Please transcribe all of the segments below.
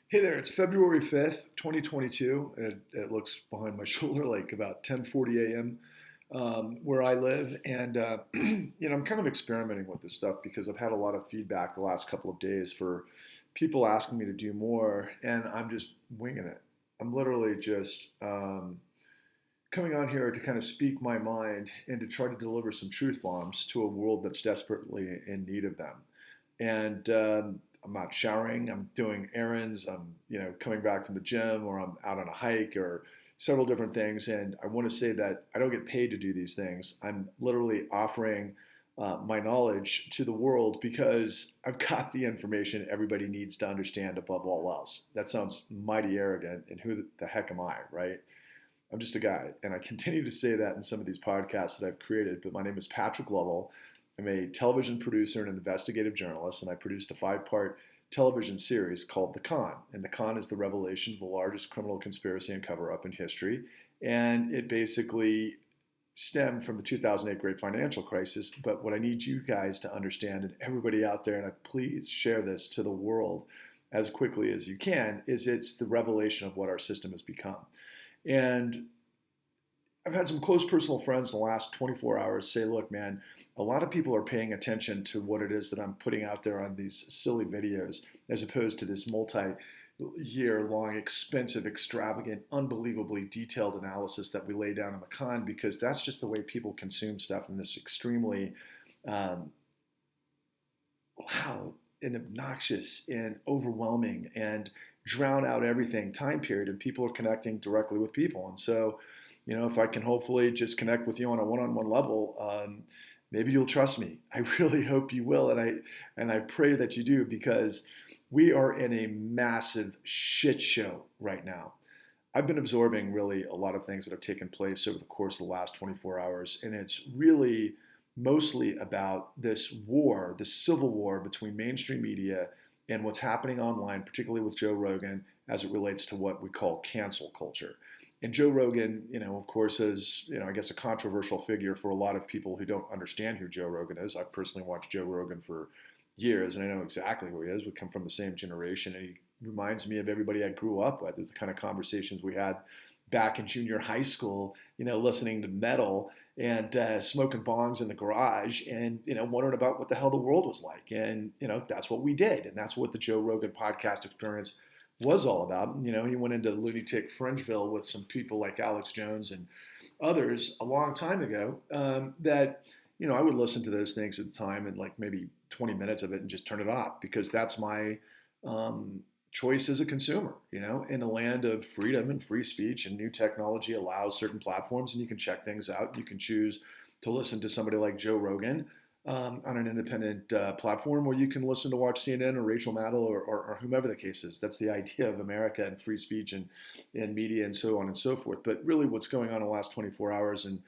Hey there, it's February 5th, 2022. It looks behind my shoulder like about 10:40 a.m. Where I live. And, I'm kind of experimenting with this stuff because I've had a lot of feedback the last couple of days for people asking me to do more, and I'm just winging it. I'm literally just coming on here to kind of speak my mind and to try to deliver some truth bombs to a world that's desperately in need of them. And I'm not showering. I'm doing errands. I'm coming back from the gym, or I'm out on a hike, or several different things. And I want to say that I don't get paid to do these things. I'm literally offering my knowledge to the world because I've got the information everybody needs to understand above all else. That sounds mighty arrogant, and who the heck am I, right? I'm just a guy, and I continue to say that in some of these podcasts that I've created. But my name is Patrick Lovell. I'm a television producer and an investigative journalist, and I produced a 5-part television series called The Con. And The Con is the revelation of the largest criminal conspiracy and cover up in history. And it basically stemmed from the 2008 great financial crisis. But what I need you guys to understand, and everybody out there, and I please share this to the world as quickly as you can, is it's the revelation of what our system has become. And I've had some close personal friends in the last 24 hours say, look, man, a lot of people are paying attention to what it is that I'm putting out there on these silly videos, as opposed to this multi-year long, expensive, extravagant, unbelievably detailed analysis that we lay down in the con, because that's just the way people consume stuff in this extremely um, loud and obnoxious and overwhelming and drown out everything time period. And people are connecting directly with people. And so, if I can hopefully just connect with you on a one-on-one level, maybe you'll trust me. I really hope you will, and I pray that you do, because we are in a massive shit show right now. I've been absorbing really a lot of things that have taken place over the course of the last 24 hours, and it's really mostly about this war, this civil war between mainstream media and what's happening online, particularly with Joe Rogan, as it relates to what we call cancel culture. And Joe Rogan, of course, is, I guess, a controversial figure for a lot of people who don't understand who Joe Rogan is. I've personally watched Joe Rogan for years, and I know exactly who he is. We come from the same generation, and he reminds me of everybody I grew up with. There's the kind of conversations we had back in junior high school, listening to metal and smoking bongs in the garage, and wondering about what the hell the world was like. And that's what we did, and that's what the Joe Rogan podcast experience was all about. He went into lunatic Fringeville with some people like Alex Jones and others a long time ago, that I would listen to those things at the time and like maybe 20 minutes of it and just turn it off, because that's my choice as a consumer. In a land of freedom and free speech, and new technology allows certain platforms, and you can check things out. You can choose to listen to somebody like Joe Rogan on an independent platform, or you can listen to watch CNN or Rachel Maddow, or whomever the case is. That's the idea of America and free speech and media and so on and so forth. But really what's going on in the last 24 hours, and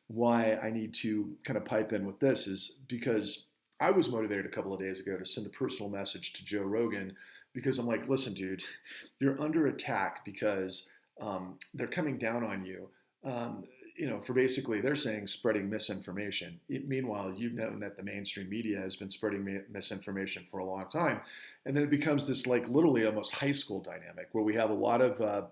why I need to kind of pipe in with this, is because I was motivated a couple of days ago to send a personal message to Joe Rogan, because I'm like, listen, dude, you're under attack because they're coming down on you. For basically, they're saying spreading misinformation. Meanwhile, you've known that the mainstream media has been spreading misinformation for a long time. And then it becomes this like literally almost high school dynamic, where we have a lot of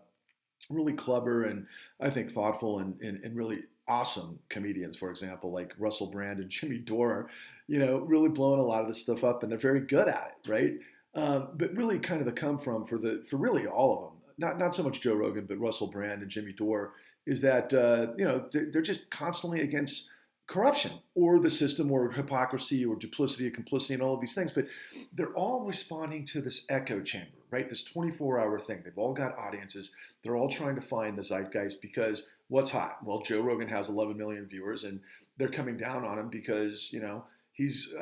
really clever and I think thoughtful and really awesome comedians, for example, like Russell Brand and Jimmy Dore, really blowing a lot of this stuff up, and they're very good at it, right? But really kind of the come from for really all of them, not so much Joe Rogan, but Russell Brand and Jimmy Dore, is that they're just constantly against corruption or the system or hypocrisy or duplicity or complicity and all of these things. But they're all responding to this echo chamber, right? This 24-hour thing. They've all got audiences. They're all trying to find the zeitgeist, because what's hot? Well, Joe Rogan has 11 million viewers, and they're coming down on him because, he's,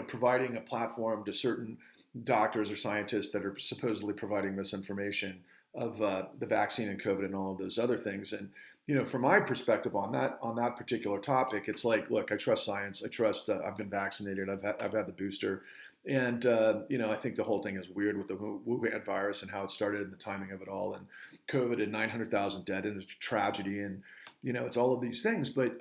providing a platform to certain doctors or scientists that are supposedly providing misinformation of the vaccine and COVID and all of those other things. And from my perspective on that particular topic, it's like, look, I trust science. I trust. I've been vaccinated. I've had the booster, and I think the whole thing is weird with the Wuhan virus and how it started and the timing of it all, and COVID and 900,000 dead, and it's a tragedy, and it's all of these things. But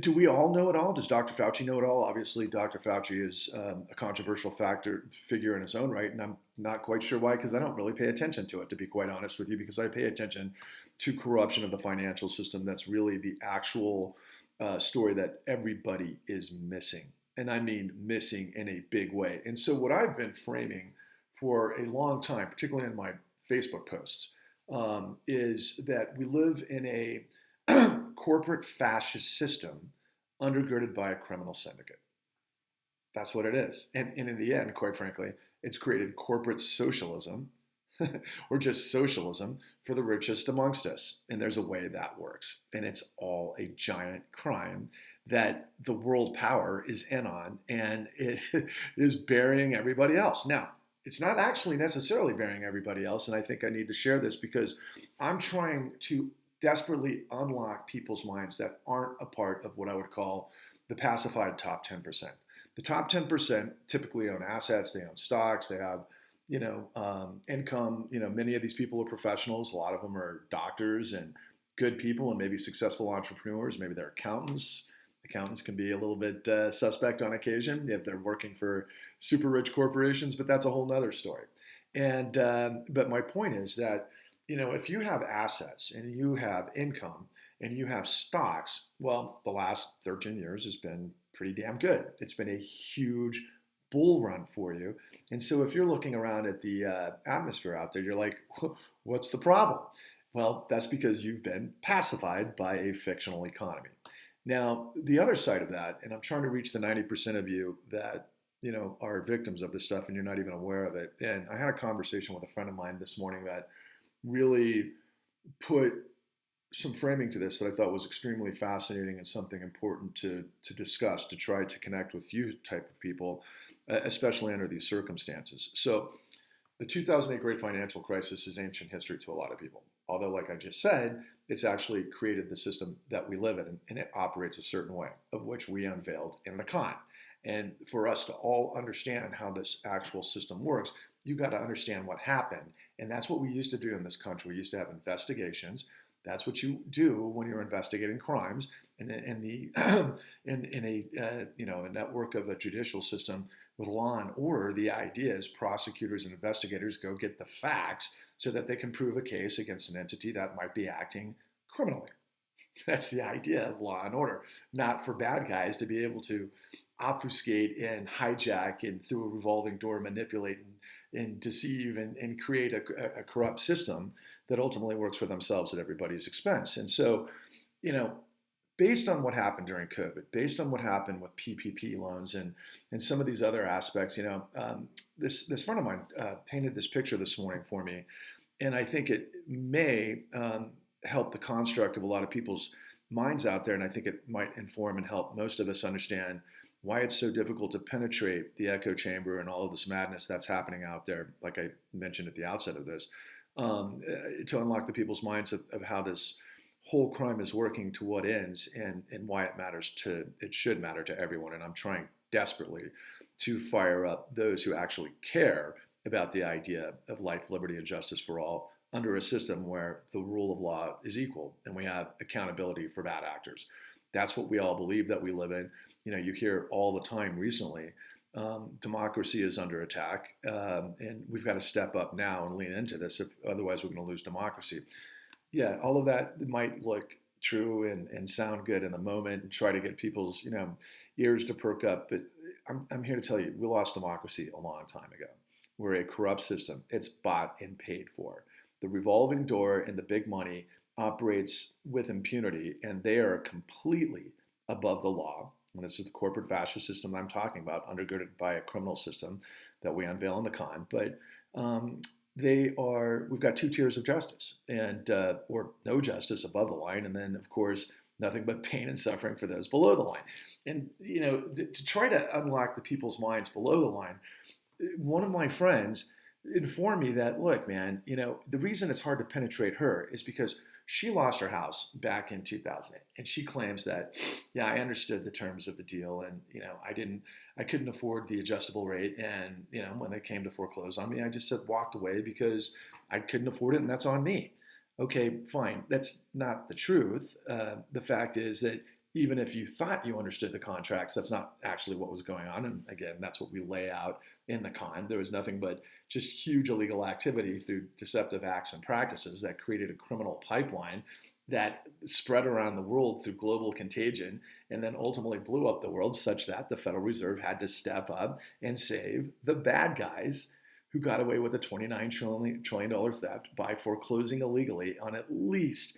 Do we all know it all? Does Dr. Fauci know it all? Obviously, Dr. Fauci is a controversial figure in his own right, and I'm not quite sure why, because I don't really pay attention to it, to be quite honest with you, because I pay attention to corruption of the financial system. That's really the actual story that everybody is missing, and I mean missing in a big way. And so, what I've been framing for a long time, particularly in my Facebook posts, is that we live in a corporate fascist system undergirded by a criminal syndicate. That's what it is. And in the end, quite frankly, it's created corporate socialism or just socialism for the richest amongst us. And there's a way that works. And it's all a giant crime that the world power is in on, and it is burying everybody else. Now, it's not actually necessarily burying everybody else. And I think I need to share this because I'm trying to desperately unlock people's minds that aren't a part of what I would call the pacified top 10%. The top 10% typically own assets, they own stocks, they have income. Many of these people are professionals. A lot of them are doctors and good people and maybe successful entrepreneurs. Maybe they're accountants. Accountants can be a little bit suspect on occasion if they're working for super rich corporations, but that's a whole nother story. And but my point is that if you have assets and you have income and you have stocks, well, the last 13 years has been pretty damn good. It's been a huge bull run for you. And so if you're looking around at the atmosphere out there, you're like, what's the problem? Well, that's because you've been pacified by a fictional economy. Now, the other side of that, and I'm trying to reach the 90% of you that are victims of this stuff and you're not even aware of it. And I had a conversation with a friend of mine this morning that really put some framing to this that I thought was extremely fascinating and something important to discuss, to try to connect with you type of people, especially under these circumstances. So the 2008 Great Financial Crisis is ancient history to a lot of people. Although, like I just said, it's actually created the system that we live in, and it operates a certain way, of which we unveiled in the con. And for us to all understand how this actual system works, you got to understand what happened. And that's what we used to do in this country. We used to have investigations. That's what you do when you're investigating crimes. And in the in a network of a judicial system with law and order, the idea is prosecutors and investigators go get the facts so that they can prove a case against an entity that might be acting criminally. That's the idea of law and order, not for bad guys to be able to obfuscate and hijack and through a revolving door manipulate and deceive and create a corrupt system that ultimately works for themselves at everybody's expense. And so, based on what happened during COVID, based on what happened with PPP loans and some of these other aspects, this friend of mine painted this picture this morning for me, and I think it may help the construct of a lot of people's minds out there, and I think it might inform and help most of us understand why it's so difficult to penetrate the echo chamber and all of this madness that's happening out there, like I mentioned at the outset of this, to unlock the people's minds of how this whole crime is working to what ends and why it should matter to everyone. And I'm trying desperately to fire up those who actually care about the idea of life, liberty, and justice for all under a system where the rule of law is equal and we have accountability for bad actors. That's what we all believe that we live in. You hear all the time recently, democracy is under attack, and we've got to step up now and lean into this. Otherwise, we're going to lose democracy. Yeah, all of that might look true and sound good in the moment and try to get people's ears to perk up. But I'm here to tell you, we lost democracy a long time ago. We're a corrupt system. It's bought and paid for. The revolving door and the big money operates with impunity, and they are completely above the law. And this is the corporate fascist system I'm talking about, undergirded by a criminal system that we unveil in the con. But we've got two tiers of justice, and or no justice above the line, and then of course nothing but pain and suffering for those below the line. And to try to unlock the people's minds below the line, one of my friends informed me that, look, man, the reason it's hard to penetrate her is because she lost her house back in 2008, and she claims that, yeah, I understood the terms of the deal, and I couldn't afford the adjustable rate, and when they came to foreclose on me, I just walked away because I couldn't afford it, and that's on me. Okay, fine, that's not the truth. The fact is that even if you thought you understood the contracts, that's not actually what was going on. And again, that's what we lay out in the con. There was nothing but just huge illegal activity through deceptive acts and practices that created a criminal pipeline that spread around the world through global contagion and then ultimately blew up the world, such that the Federal Reserve had to step up and save the bad guys who got away with a $29 trillion theft by foreclosing illegally on at least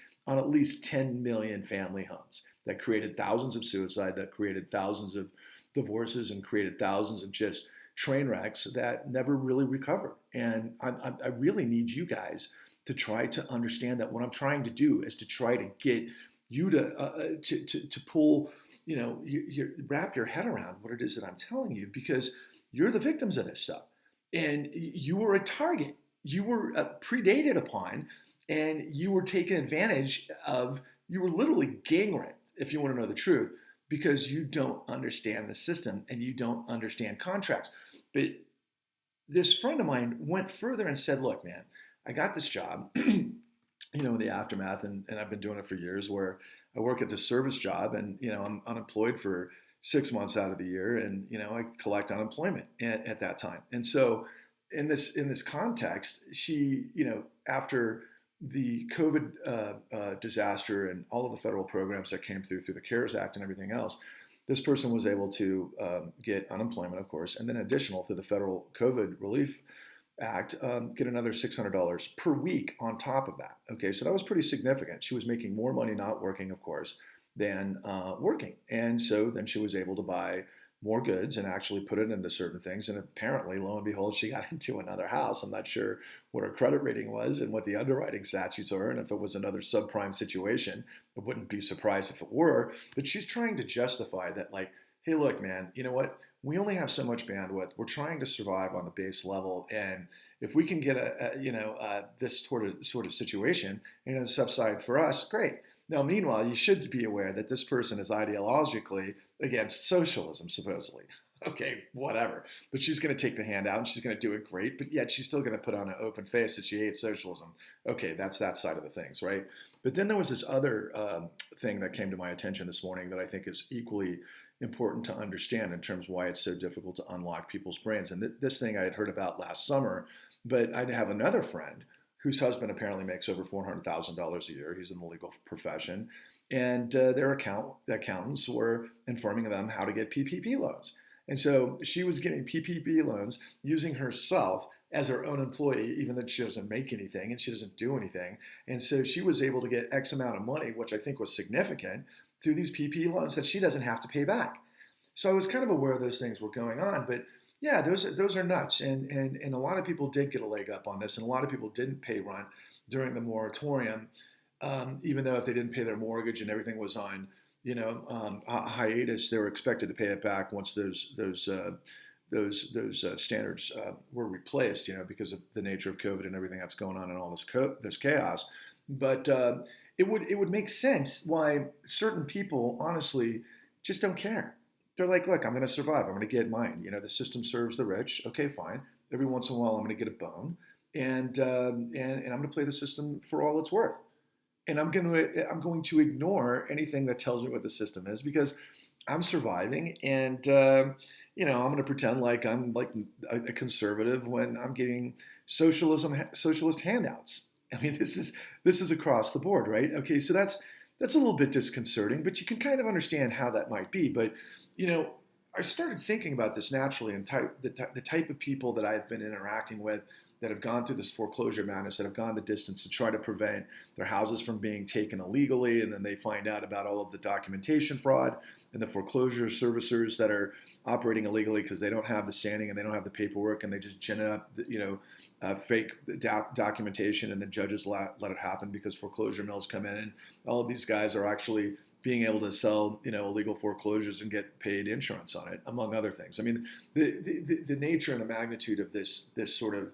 10 million family homes. That created thousands of suicide, that created thousands of divorces, and created thousands of just train wrecks that never really recovered. And I really need you guys to try to understand that what I'm trying to do is to try to get you to pull, wrap your head around what it is that I'm telling you, because you're the victims of this stuff, and you were a target. You were predated upon, and you were taken advantage of. You were literally gang raped, if you want to know the truth, because you don't understand the system and you don't understand contracts. But this friend of mine went further and said, look, man, I got this job, in the aftermath, and I've been doing it for years, where I work at this service job, and, I'm unemployed for 6 months out of the year, and, I collect unemployment at that time. And so in this context, she, after the COVID disaster and all of the federal programs that came through the CARES Act and everything else, this person was able to get unemployment, of course, and then additional through the federal COVID relief Act, get another $600 per week on top of that. Okay, so that was pretty significant. She was making more money not working, of course, than working. And so then she was able to buy more goods and actually put it into certain things. And apparently, lo and behold, she got into another house. I'm not sure what her credit rating was and what the underwriting statutes are. And if it was another subprime situation, I wouldn't be surprised if it were. But she's trying to justify that, like, hey, look, man, you know what? We only have so much bandwidth. We're trying to survive on the base level, and if we can get this sort of situation and a subside for us, great. Now, meanwhile, you should be aware that this person is ideologically against socialism, supposedly. Okay, whatever. But she's going to take the handout and she's going to do it great, but yet she's still going to put on an open face that she hates socialism. Okay, that's that side of the things, right? But then there was this other thing that came to my attention this morning that I think is equally important to understand in terms of why it's so difficult to unlock people's brains. And this thing I had heard about last summer, but I have another friend whose husband apparently makes over $400,000 a year. He's in the legal profession. And their accountants were informing them how to get PPP loans. And so she was getting PPP loans using herself as her own employee, even though she doesn't make anything and she doesn't do anything. And so she was able to get X amount of money, which I think was significant, through these PPP loans that she doesn't have to pay back. So I was kind of aware those things were going on, but yeah, those are nuts. And a lot of people did get a leg up on this, and a lot of people didn't pay rent during the moratorium, even though if they didn't pay their mortgage and everything was on, hiatus, they were expected to pay it back once those standards were replaced, because of the nature of COVID and everything that's going on and all this chaos. But it would make sense why certain people honestly just don't care. They're like, look, I'm going to survive. I'm going to get mine. The system serves the rich. Okay, fine. Every once in a while, I'm going to get a bone, and I'm going to play the system for all it's worth. And I'm going to ignore anything that tells me what the system is, because I'm surviving, and I'm going to pretend like I'm like a conservative when I'm getting socialist handouts. I mean, this is across the board, right? Okay, so that's a little bit disconcerting, but you can kind of understand how that might be. But I started thinking about this naturally, and the type of people that I've been interacting with that have gone through this foreclosure madness, that have gone the distance to try to prevent their houses from being taken illegally, and then they find out about all of the documentation fraud and the foreclosure servicers that are operating illegally because they don't have the standing and they don't have the paperwork, and they just gin up, fake documentation, and the judges let it happen because foreclosure mills come in, and all of these guys are actually being able to sell, illegal foreclosures and get paid insurance on it, among other things. I mean, the nature and the magnitude of this sort of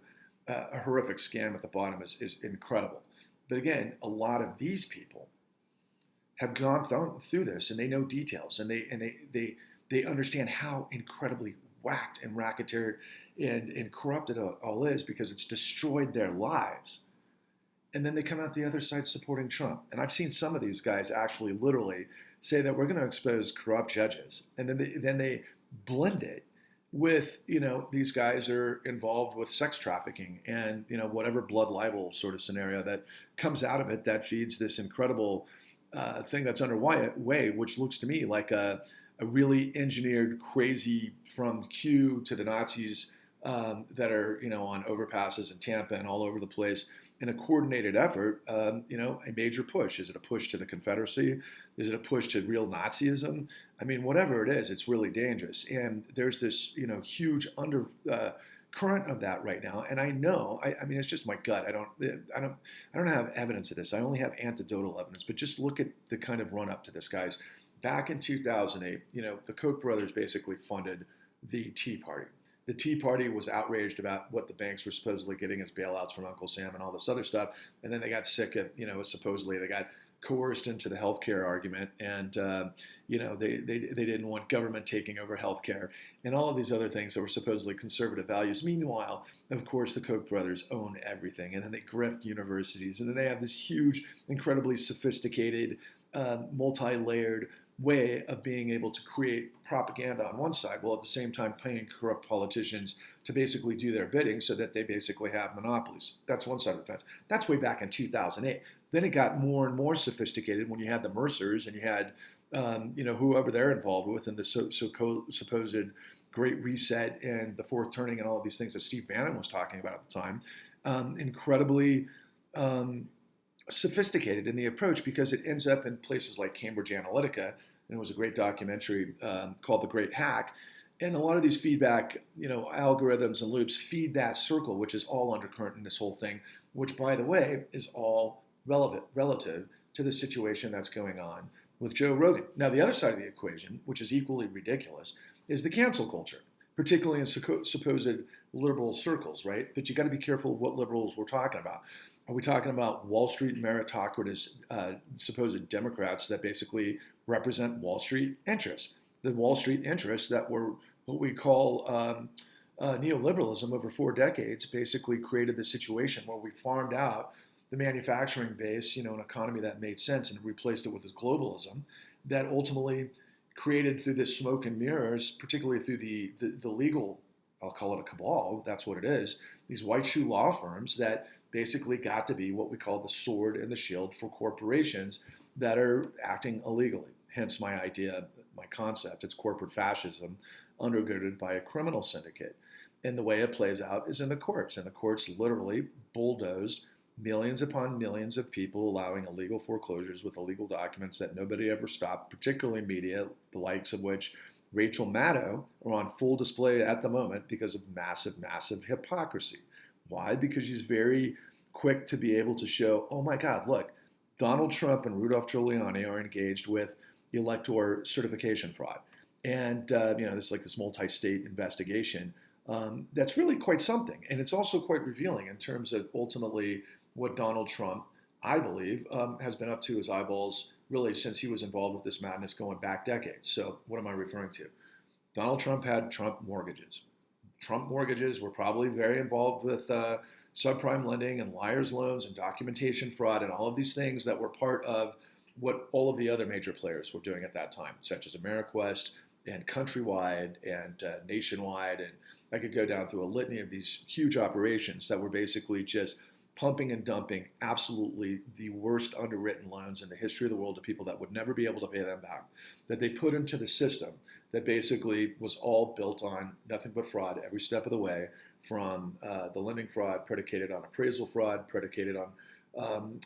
a horrific scam at the bottom is incredible. But again, a lot of these people have gone through this, and they know details, and they understand how incredibly whacked and racketeered and corrupted it all is, because it's destroyed their lives. and then they come out the other side supporting Trump. And I've seen some of these guys actually literally say that we're going to expose corrupt judges, and then they blend it with, these guys are involved with sex trafficking and, whatever blood libel sort of scenario that comes out of it that feeds this incredible thing that's underway, which looks to me like a really engineered, crazy from Q to the Nazis that are, on overpasses in Tampa and all over the place in a coordinated effort, a major push. Is it a push to the Confederacy? Is it a push to real Nazism? I mean, whatever it is, it's really dangerous. And there's this, huge current of that right now. And I know, I mean, it's just my gut. I don't have evidence of this. I only have anecdotal evidence. But just look at the kind of run up to this, guys. Back in 2008, the Koch brothers basically funded the Tea Party. The Tea Party was outraged about what the banks were supposedly getting as bailouts from Uncle Sam and all this other stuff. And then they got sick of, supposedly they got coerced into the healthcare argument, and they didn't want government taking over healthcare and all of these other things that were supposedly conservative values. Meanwhile, of course, the Koch brothers own everything, and then they grift universities, and then they have this huge, incredibly sophisticated, multi-layered way of being able to create propaganda on one side, while at the same time paying corrupt politicians to basically do their bidding so that they basically have monopolies. That's one side of the fence. That's way back in 2008. Then it got more and more sophisticated when you had the Mercers and you had, whoever they're involved with, and the supposed Great Reset and the Fourth Turning and all of these things that Steve Bannon was talking about at the time. Incredibly sophisticated in the approach, because it ends up in places like Cambridge Analytica, and it was a great documentary called The Great Hack. And a lot of these feedback, algorithms and loops feed that circle, which is all undercurrent in this whole thing, which, by the way, is all relative to the situation that's going on with Joe Rogan. Now, the other side of the equation, which is equally ridiculous, is the cancel culture, particularly in supposed liberal circles, right? But you got to be careful of what liberals we're talking about. Are we talking about Wall Street meritocratous, supposed Democrats that basically represent Wall Street interests? The Wall Street interests that were what we call neoliberalism over 4 decades basically created the situation where we farmed out the manufacturing base, an economy that made sense, and replaced it with this globalism that ultimately created, through this smoke and mirrors, particularly through the legal, I'll call it a cabal, that's what it is, these white shoe law firms that basically got to be what we call the sword and the shield for corporations that are acting illegally. Hence my idea, my concept. It's corporate fascism undergirded by a criminal syndicate. And the way it plays out is in the courts. And the courts literally bulldoze millions upon millions of people, allowing illegal foreclosures with illegal documents that nobody ever stopped, particularly media, the likes of which Rachel Maddow are on full display at the moment because of massive, massive hypocrisy. Why? Because she's very quick to be able to show, oh my God, look, Donald Trump and Rudolph Giuliani are engaged with elector certification fraud. And, this multi-state investigation that's really quite something. And it's also quite revealing in terms of ultimately what Donald Trump, I believe, has been up to his eyeballs really since he was involved with this madness going back decades. So what am I referring to? Donald Trump had Trump mortgages. Trump mortgages were probably very involved with subprime lending and liar's loans and documentation fraud and all of these things that were part of what all of the other major players were doing at that time, such as Ameriquest and Countrywide and Nationwide. And I could go down through a litany of these huge operations that were basically just pumping and dumping absolutely the worst underwritten loans in the history of the world to people that would never be able to pay them back, that they put into the system that basically was all built on nothing but fraud every step of the way, from the lending fraud predicated on appraisal fraud, predicated on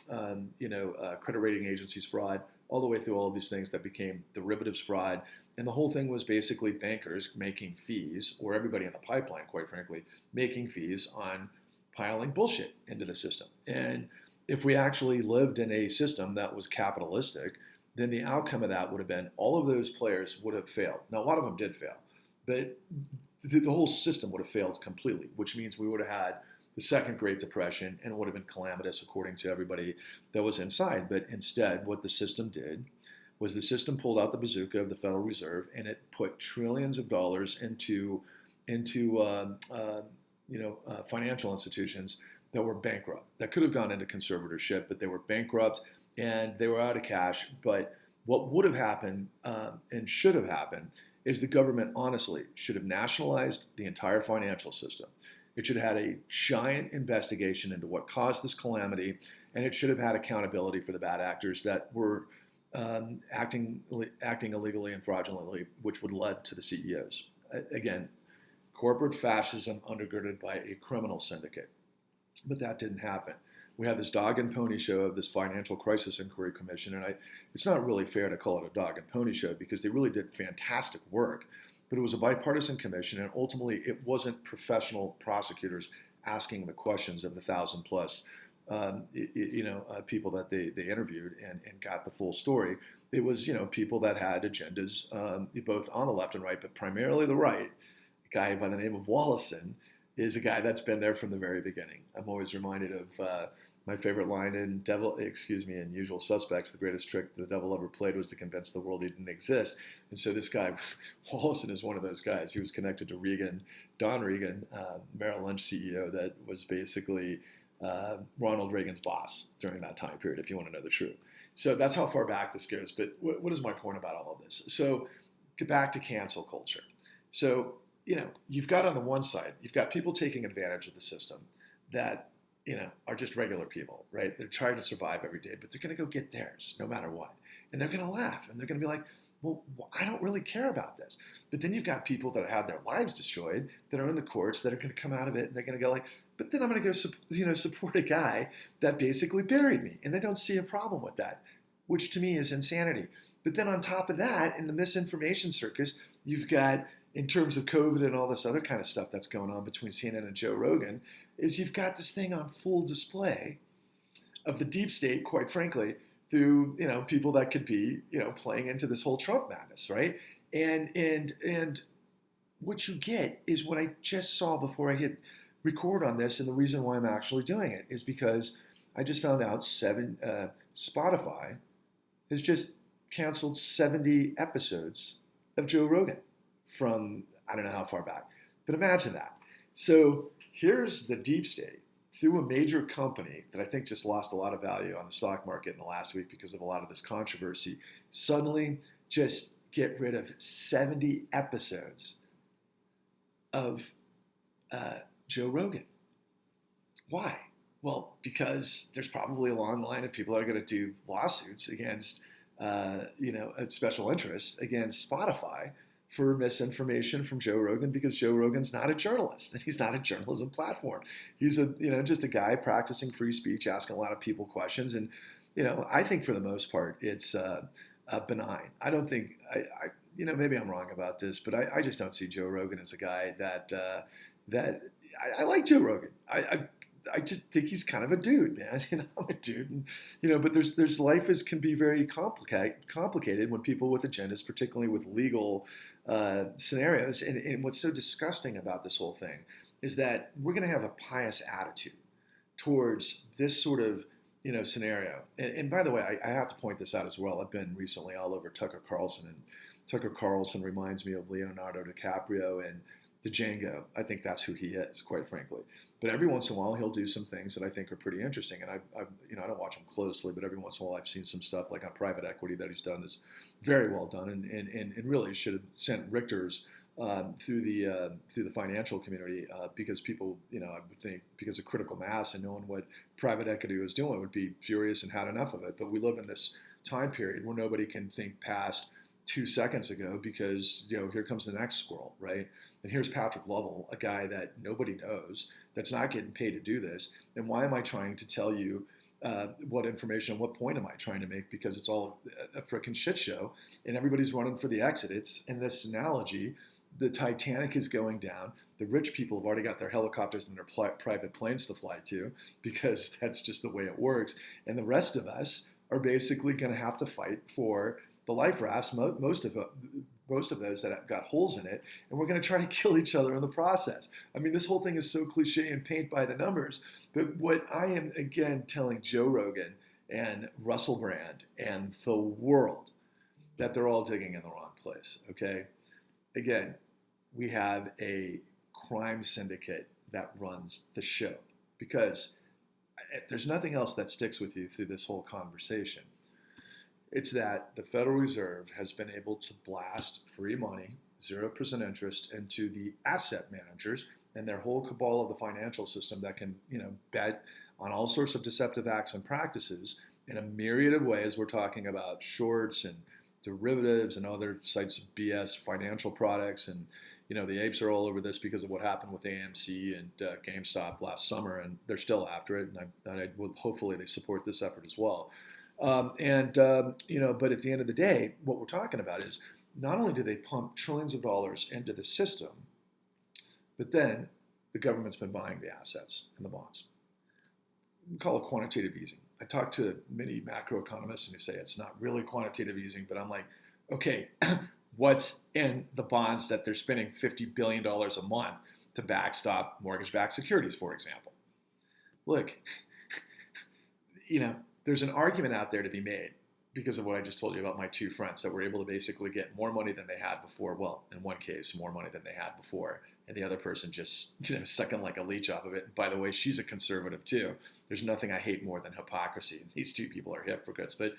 credit rating agencies fraud, all the way through all of these things that became derivatives fraud. And the whole thing was basically bankers making fees, or everybody in the pipeline, quite frankly, making fees on piling bullshit into the system. And if we actually lived in a system that was capitalistic, then the outcome of that would have been all of those players would have failed. Now, a lot of them did fail, but the whole system would have failed completely, which means we would have had the second Great Depression, and it would have been calamitous according to everybody that was inside. But instead, what the system did was the system pulled out the bazooka of the Federal Reserve, and it put trillions of dollars into financial institutions that were bankrupt, that could have gone into conservatorship, but they were bankrupt and they were out of cash. But what would have happened and should have happened is the government honestly should have nationalized the entire financial system. It should have had a giant investigation into what caused this calamity, and it should have had accountability for the bad actors that were acting illegally and fraudulently, which would lead to the CEOs. Again, corporate fascism undergirded by a criminal syndicate. But that didn't happen. We had this dog and pony show of this Financial Crisis Inquiry Commission, and it's not really fair to call it a dog and pony show because they really did fantastic work. But it was a bipartisan commission, and ultimately it wasn't professional prosecutors asking the questions of the 1,000 plus people that they interviewed and got the full story. It was people that had agendas both on the left and right, but primarily the right. A guy by the name of Wallison is a guy that's been there from the very beginning. I'm always reminded of my favorite line in in Usual Suspects: the greatest trick the devil ever played was to convince the world he didn't exist. And so this guy, Wallison, is one of those guys. He was connected to Reagan, Don Reagan, Merrill Lynch CEO, that was basically Ronald Reagan's boss during that time period, if you want to know the truth. So that's how far back this goes. But what is my point about all of this? So get back to cancel culture. So you've got on the one side, you've got people taking advantage of the system that are just regular people, right? They're trying to survive every day, but they're going to go get theirs no matter what. And they're going to laugh and they're going to be like, well, I don't really care about this. But then you've got people that have their lives destroyed that are in the courts that are going to come out of it and they're going to go like, but then I'm going to go support a guy that basically buried me. And they don't see a problem with that, which to me is insanity. But then on top of that, in the misinformation circus, you've got, in terms of COVID and all this other kind of stuff that's going on between CNN and Joe Rogan, is you've got this thing on full display of the deep state, quite frankly, through people that could be playing into this whole Trump madness, right? And what you get is what I just saw before I hit record on this, and the reason why I'm actually doing it is because I just found out Spotify has just canceled 70 episodes of Joe Rogan from I don't know how far back, but imagine that. So here's the deep state through a major company that I think just lost a lot of value on the stock market in the last week because of a lot of this controversy, suddenly just get rid of 70 episodes of Joe Rogan. Why? Well, because there's probably a long line of people that are going to do lawsuits against, special interests against Spotify for misinformation from Joe Rogan because Joe Rogan's not a journalist and he's not a journalism platform. He's just a guy practicing free speech, asking a lot of people questions. And, I think for the most part, it's benign. I don't think, maybe I'm wrong about this, but I just don't see Joe Rogan as a guy that I like Joe Rogan. I just think he's kind of a dude, man. I'm a dude, and, but there's life can be very complicated when people with agendas, particularly with legal scenarios. And what's so disgusting about this whole thing is that we're going to have a pious attitude towards this sort of scenario. And by the way, I have to point this out as well. I've been recently all over Tucker Carlson, and Tucker Carlson reminds me of Leonardo DiCaprio and Django. I think that's who he is, quite frankly. But every once in a while, he'll do some things that I think are pretty interesting. And I don't watch him closely, but every once in a while, I've seen some stuff like on private equity that he's done that's very well done, and really should have sent Richter's through the financial community because people, I would think, because of critical mass and knowing what private equity was doing, would be furious and had enough of it. But we live in this time period where nobody can think past 2 seconds ago because here comes the next squirrel, right? And here's Patrick Lovell, a guy that nobody knows, that's not getting paid to do this. And why am I trying to tell you what information, what point am I trying to make? Because it's all a freaking shit show and everybody's running for the exit. It's in this analogy, the Titanic is going down. The rich people have already got their helicopters and their private planes to fly to because that's just the way it works. And the rest of us are basically going to have to fight for the life rafts, most of those that have got holes in it, and we're going to try to kill each other in the process. I mean, this whole thing is so cliche and paint by the numbers, but what I am, again, telling Joe Rogan and Russell Brand and the world that they're all digging in the wrong place, okay? Again, we have a crime syndicate that runs the show because there's nothing else that sticks with you through this whole conversation. It's that the Federal Reserve has been able to blast free money, 0% interest, into the asset managers and their whole cabal of the financial system that can, bet on all sorts of deceptive acts and practices in a myriad of ways. We're talking about shorts and derivatives and other types of BS financial products. And, the apes are all over this because of what happened with AMC and GameStop last summer, and they're still after it. And I would hopefully they support this effort as well. But at the end of the day, what we're talking about is not only do they pump trillions of dollars into the system, but then the government's been buying the assets and the bonds. We call it quantitative easing. I talk to many macroeconomists and they say it's not really quantitative easing, but I'm like, okay, what's in the bonds that they're spending $50 billion a month to backstop mortgage-backed securities, for example? Look, there's an argument out there to be made because of what I just told you about my two friends that were able to basically get more money than they had before. Well, in one case, more money than they had before. And the other person just sucking like a leech off of it. And by the way, she's a conservative too. There's nothing I hate more than hypocrisy. These two people are hypocrites, but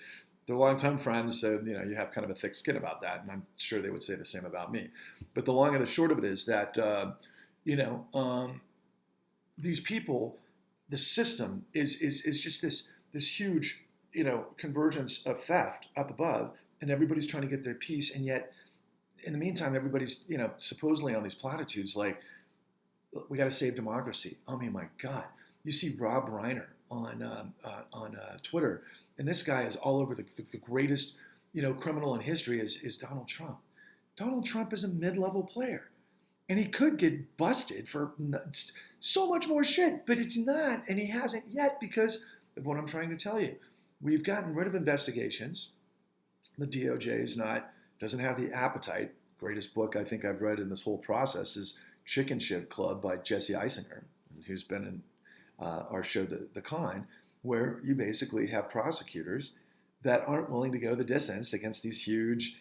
they're longtime friends. So, you have kind of a thick skin about that. And I'm sure they would say the same about me. But the long and the short of it is that, these people, the system is just this huge, convergence of theft up above, and everybody's trying to get their piece. And yet, in the meantime, everybody's, supposedly on these platitudes like, we got to save democracy. I mean, my God, you see Rob Reiner on Twitter, and this guy is all over the greatest, criminal in history is Donald Trump. Donald Trump is a mid-level player, and he could get busted for so much more shit, but it's not, and he hasn't yet because of what I'm trying to tell you. We've gotten rid of investigations. The DOJ doesn't have the appetite. Greatest book I think I've read in this whole process is Chicken Shit Club by Jesse Eisinger, who's been in our show, The Con, where you basically have prosecutors that aren't willing to go the distance against these huge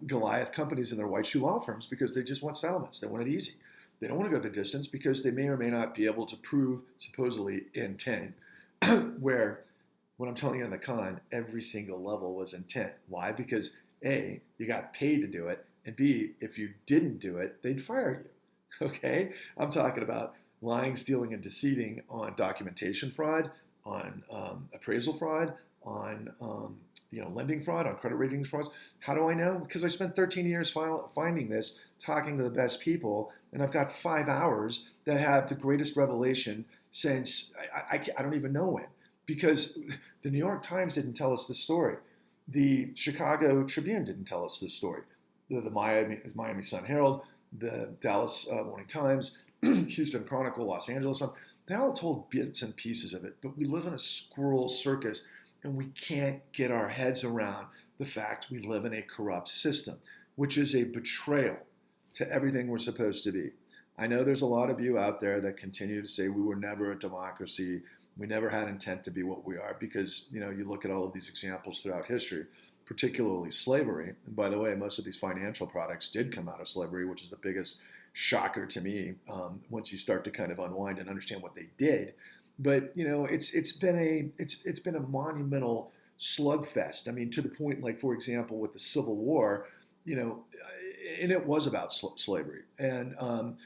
Goliath companies and their white shoe law firms because they just want settlements. They want it easy. They don't want to go the distance because they may or may not be able to prove supposedly intent, where what I'm telling you on The Con, every single level was intent. Why? Because A, you got paid to do it, and B, if you didn't do it, they'd fire you. Okay? I'm talking about lying, stealing, and deceiving on documentation fraud, on appraisal fraud, on lending fraud, on credit ratings fraud. How do I know? Because I spent 13 years finding this, talking to the best people, and I've got 5 hours that have the greatest revelation since I don't even know when. Because the New York Times didn't tell us the story. The Chicago Tribune didn't tell us the story. The Miami Sun Herald, the Dallas Morning Times, Houston Chronicle, Los Angeles Sun, they all told bits and pieces of it. But we live in a squirrel circus, and we can't get our heads around the fact we live in a corrupt system, which is a betrayal to everything we're supposed to be. I know there's a lot of you out there that continue to say we were never a democracy. We never had intent to be what we are because, you look at all of these examples throughout history, particularly slavery. And by the way, most of these financial products did come out of slavery, which is the biggest shocker to me once you start to kind of unwind and understand what they did. But, it's been a monumental slugfest. I mean, to the point, like, for example, with the Civil War, and it was about slavery. And, and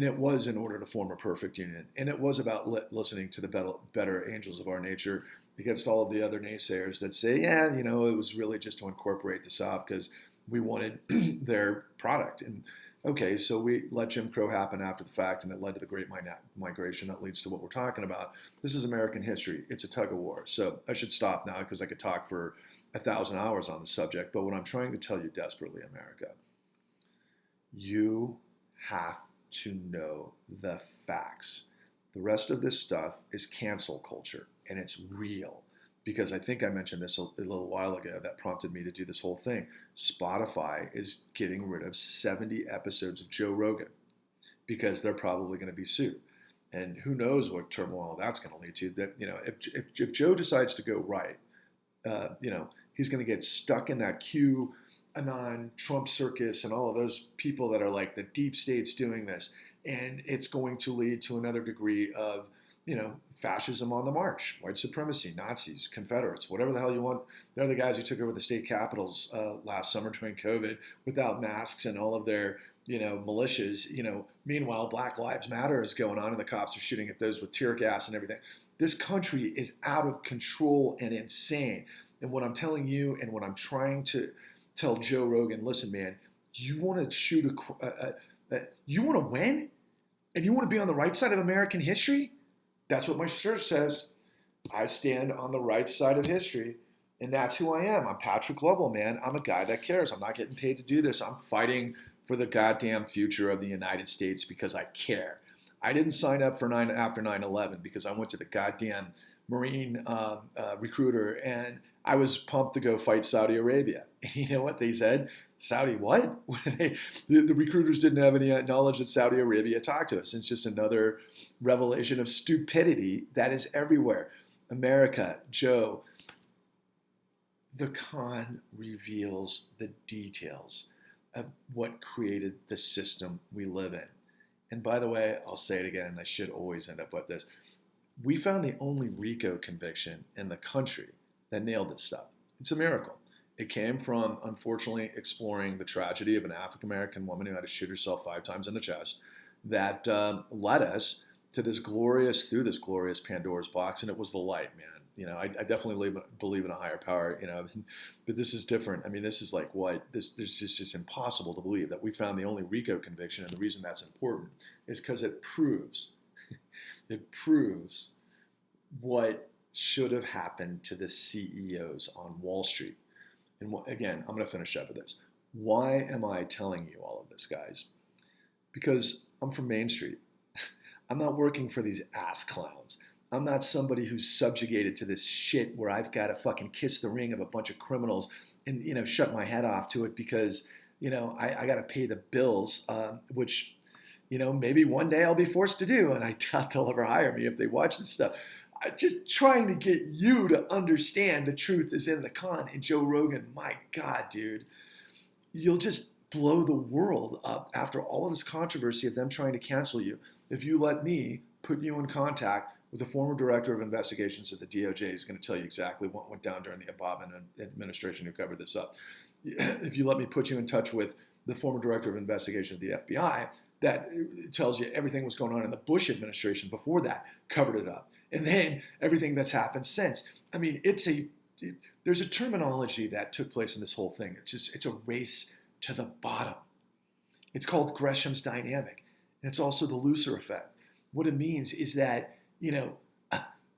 it was in order to form a perfect union. And it was about listening to the better angels of our nature against all of the other naysayers that say, it was really just to incorporate the South because we wanted their product. And okay, so we let Jim Crow happen after the fact, and it led to the Great Migration that leads to what we're talking about. This is American history. It's a tug of war. So I should stop now because I could talk for 1,000 hours on the subject. But what I'm trying to tell you desperately, America, you have to know the facts. The rest of this stuff is cancel culture, and it's real. Because I think I mentioned this a little while ago that prompted me to do this whole thing. Spotify is getting rid of 70 episodes of Joe Rogan because they're probably going to be sued. And who knows what turmoil that's going to lead to. That, if Joe decides to go right, he's going to get stuck in that QAnon, Trump circus, and all of those people that are like the deep state's doing this. And it's going to lead to another degree of fascism on the march, white supremacy, Nazis, Confederates, whatever the hell you want. They're the guys who took over the state capitals last summer during COVID without masks and all of their, militias. Meanwhile, Black Lives Matter is going on and the cops are shooting at those with tear gas and everything. This country is out of control and insane. And what I'm telling you and what I'm trying to tell Joe Rogan, listen, man, you want to you want to win and you want to be on the right side of American history? That's what my shirt says. I stand on the right side of history, and that's who I am. I'm Patrick Lovell, man. I'm a guy that cares. I'm not getting paid to do this. I'm fighting for the goddamn future of the United States because I care. I didn't sign up for after 9/11 because I went to the goddamn Marine recruiter and I was pumped to go fight Saudi Arabia. And you know what they said? Saudi what? The recruiters didn't have any knowledge that Saudi Arabia talked to us. It's just another revelation of stupidity that is everywhere. America, Joe, the con reveals the details of what created the system we live in. And by the way, I'll say it again, and I should always end up with this. We found the only RICO conviction in the country that nailed this stuff. It's a miracle. It came from, unfortunately, exploring the tragedy of an African-American woman who had to shoot herself 5 times in the chest that led us to through this glorious Pandora's box, and it was the light, man. I definitely believe in a higher power, but this is different. I mean, this is like this just impossible to believe that we found the only RICO conviction, and the reason that's important is because it proves what should have happened to the CEOs on Wall Street. And again, I'm going to finish up with this. Why am I telling you all of this, guys? Because I'm from Main Street. I'm not working for these ass clowns. I'm not somebody who's subjugated to this shit where I've got to fucking kiss the ring of a bunch of criminals and, shut my head off to it because, I got to pay the bills, which, maybe one day I'll be forced to do. And I doubt they'll ever hire me if they watch this stuff. I'm just trying to get you to understand the truth is in the con. And Joe Rogan, my God, dude, you'll just blow the world up after all of this controversy of them trying to cancel you. If you let me put you in contact with the former director of investigations at the DOJ, who's going to tell you exactly what went down during the Obama administration who covered this up. If you let me put you in touch with the former director of investigation of the FBI, that tells you everything was going on in the Bush administration before that, covered it up. And then everything that's happened since. I mean, there's a terminology that took place in this whole thing. It's a race to the bottom. It's called Gresham's dynamic. And it's also the Lucifer effect. What it means is that,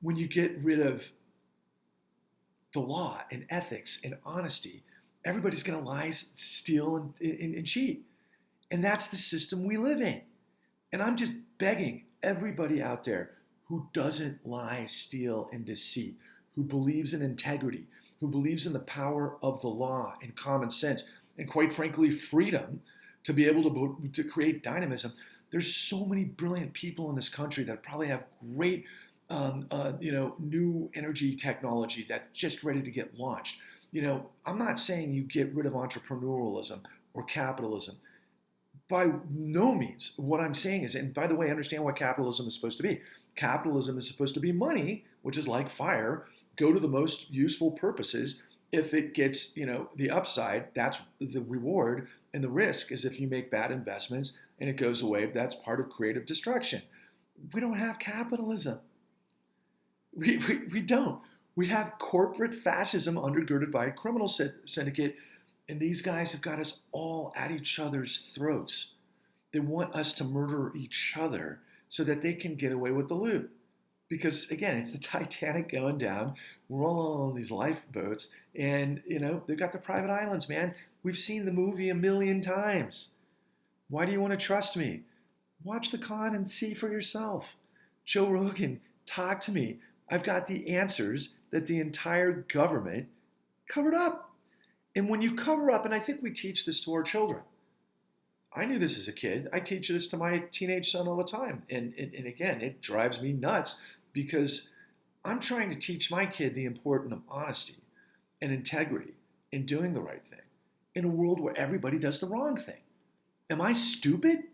when you get rid of the law and ethics and honesty, everybody's going to lie, steal, and cheat. And that's the system we live in. And I'm just begging everybody out there who doesn't lie, steal, and deceit, who believes in integrity, who believes in the power of the law and common sense, and quite frankly, freedom to be able to create dynamism. There's so many brilliant people in this country that probably have great, new energy technology that's just ready to get launched. I'm not saying you get rid of entrepreneurialism or capitalism. By no means. What I'm saying is, and by the way, understand what capitalism is supposed to be. Capitalism is supposed to be money, which is like fire, go to the most useful purposes. If it gets, the upside, that's the reward, and the risk is if you make bad investments and it goes away, that's part of creative destruction. We don't have capitalism. We don't. We have corporate fascism undergirded by a criminal syndicate, and these guys have got us all at each other's throats. They want us to murder each other so that they can get away with the loot. Because, again, it's the Titanic going down. We're all on these lifeboats, and, they've got the private islands, man. We've seen the movie 1,000,000 times. Why do you want to trust me? Watch the con and see for yourself. Joe Rogan, talk to me. I've got the answers that the entire government covered up. And when you cover up, and I think we teach this to our children. I knew this as a kid. I teach this to my teenage son all the time. And again, it drives me nuts because I'm trying to teach my kid the importance of honesty and integrity in doing the right thing in a world where everybody does the wrong thing. Am I stupid?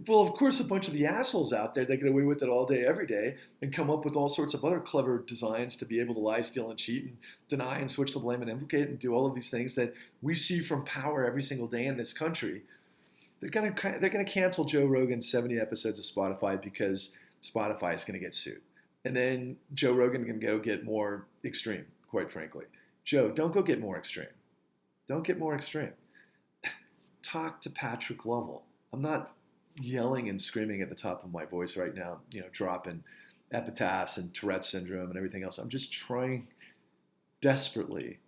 Well, of course, a bunch of the assholes out there, they get away with it all day, every day, and come up with all sorts of other clever designs to be able to lie, steal, and cheat, and deny, and switch the blame, and implicate, and do all of these things that we see from power every single day in this country. They're gonna cancel Joe Rogan's 70 episodes of Spotify because Spotify is gonna get sued, and then Joe Rogan can go get more extreme. Quite frankly, Joe, don't go get more extreme. Don't get more extreme. Talk to Patrick Lovell. I'm not yelling and screaming at the top of my voice right now, dropping epitaphs and Tourette syndrome and everything else. I'm just trying desperately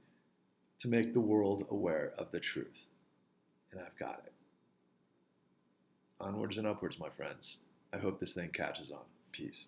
to make the world aware of the truth. And I've got it. Onwards and upwards, my friends. I hope this thing catches on. Peace.